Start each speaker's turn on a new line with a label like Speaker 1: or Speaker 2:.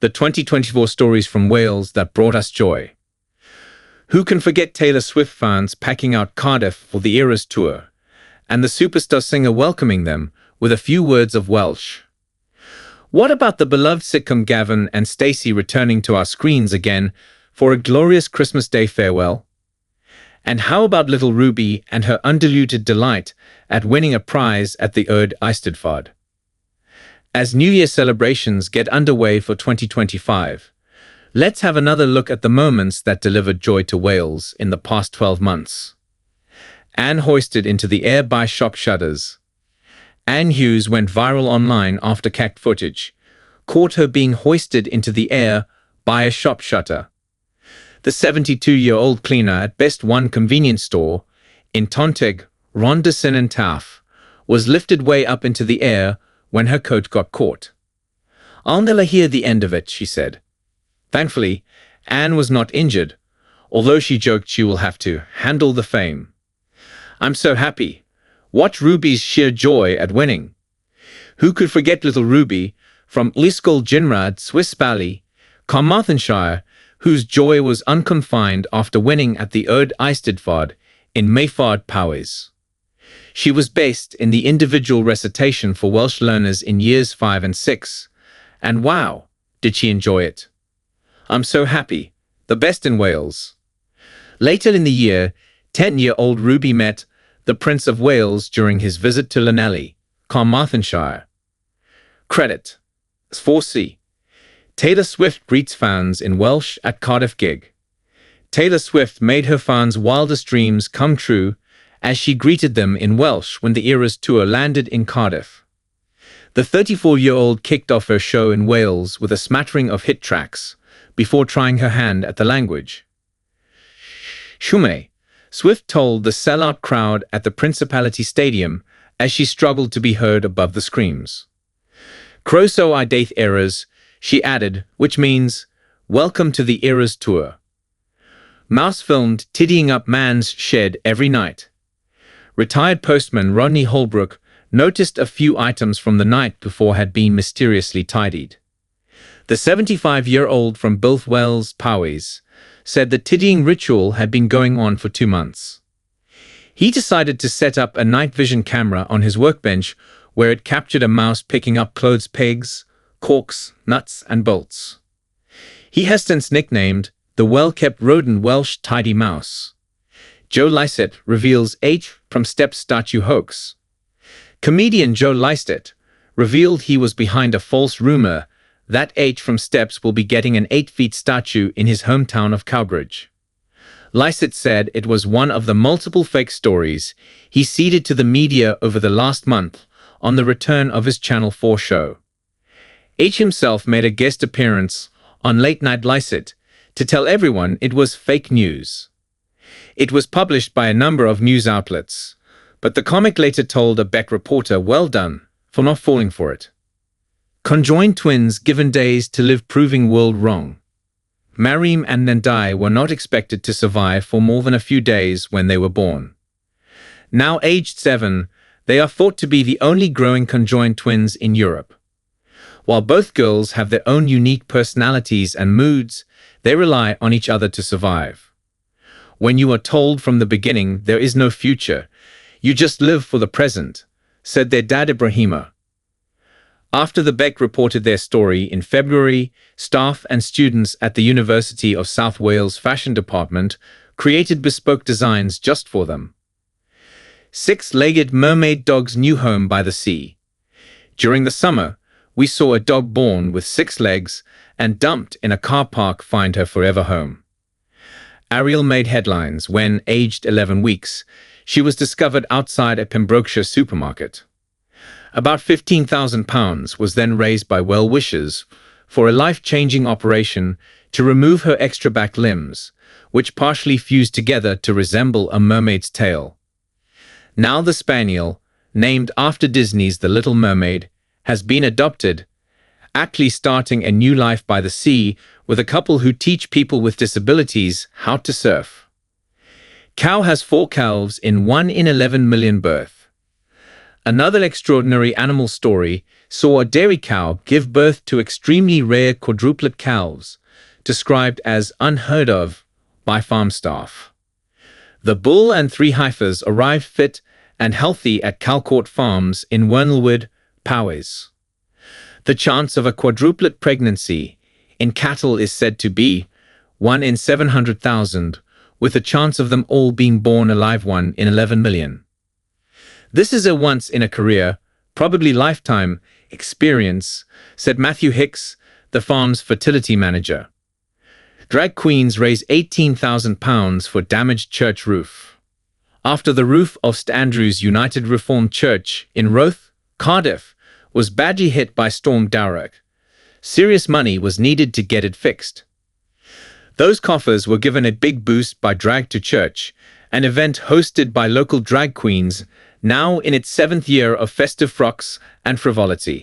Speaker 1: the 2024 stories from Wales that brought us joy. Who can forget Taylor Swift fans packing out Cardiff for the Eras tour, and the superstar singer welcoming them with a few words of Welsh? What about the beloved sitcom Gavin and Stacey returning to our screens again for a glorious Christmas Day farewell? And how about little Ruby and her undiluted delight at winning a prize at the Urdd Eisteddfod? As New Year celebrations get underway for 2025, let's have another look at the moments that delivered joy to Wales in the past 12 months. Anne hoisted into the air by shop shutters. Anne Hughes went viral online after cat footage caught her being hoisted into the air by a shop shutter. The 72-year-old cleaner at Best One convenience store in Tonteg, Rhondda and Taff, was lifted way up into the air when her coat got caught. "I'll never hear the end of it," she said. Thankfully, Anne was not injured, although she joked she will have to handle the fame. "I'm so happy. Watch Ruby's sheer joy at winning." Who could forget little Ruby from Ysgol Jinrad, Swiss Valley, Carmarthenshire, whose joy was unconfined after winning at the Urdd Eisteddfod in Mayford Powys. She was based in the individual recitation for Welsh learners in years 5 and 6, and wow, did she enjoy it. "I'm so happy, the best in Wales." Later in the year, 10-year-old Ruby met the Prince of Wales during his visit to Llanelli, Carmarthenshire. Credit: 4C. Taylor Swift greets fans in Welsh at Cardiff gig. Taylor Swift made her fans' wildest dreams come true as she greeted them in Welsh when the Eras tour landed in Cardiff. The 34-year-old kicked off her show in Wales with a smattering of hit tracks before trying her hand at the language. Shume, Swift told the sellout crowd at the Principality Stadium as she struggled to be heard above the screams. "Croeso I daith Eras," she added, which means, "Welcome to the Eras tour." Mouse filmed tidying up man's shed every night. Retired postman Rodney Holbrook noticed a few items from the night before had been mysteriously tidied. The 75-year-old from both Wales Powys said the tidying ritual had been going on for 2 months. He decided to set up a night vision camera on his workbench where it captured a mouse picking up clothes pegs, corks, nuts, and bolts. He has since nicknamed the well-kept rodent Welsh Tidy Mouse. Joe Lycett reveals H from Steps statue hoax. Comedian Joe Lycett revealed he was behind a false rumor that H from Steps will be getting an 8-feet statue in his hometown of Cowbridge. Lycett said it was one of the multiple fake stories he ceded to the media over the last month on the return of his Channel 4 show. H himself made a guest appearance on Late Night Lycett to tell everyone it was fake news. It was published by a number of news outlets, but the comic later told a Beck reporter, "Well done for not falling for it." Conjoined twins given days to live proving world wrong. Marieme and Ndeye were not expected to survive for more than a few days when they were born. Now aged 7, they are thought to be the only growing conjoined twins in Europe. While both girls have their own unique personalities and moods, they rely on each other to survive. "When you are told from the beginning there is no future, you just live for the present," said their dad Ibrahima. After the Beck reported their story in February, staff and students at the University of South Wales Fashion Department created bespoke designs just for them. 6-legged mermaid dog's new home by the sea. During the summer, we saw a dog born with 6 legs and dumped in a car park find her forever home. Ariel made headlines when, aged 11 weeks, she was discovered outside a Pembrokeshire supermarket. About £15,000 was then raised by well-wishers for a life-changing operation to remove her extra back limbs, which partially fused together to resemble a mermaid's tail. Now the spaniel, named after Disney's The Little Mermaid, has been adopted, actually starting a new life by the sea with a couple who teach people with disabilities how to surf. Cow has 4 calves in 1 in 11 million birth. Another extraordinary animal story saw a dairy cow give birth to extremely rare quadruplet calves, described as unheard of by farm staff. The bull and 3 heifers arrived fit and healthy at Calcourt Farms in Wernelwood, Powys. The chance of a quadruplet pregnancy in cattle is said to be 1 in 700,000, with a chance of them all being born alive 1 in 11 million. This is a once-in-a-career, probably lifetime, experience, said Matthew Hicks, the farm's fertility manager. Drag queens raise £18,000 for damaged church roof. After the roof of St Andrew's United Reformed Church in Roath, Cardiff, was badly hit by Storm Darragh, serious money was needed to get it fixed. Those coffers were given a big boost by Drag to Church, an event hosted by local drag queens, now in its 7th year of festive frocks and frivolity.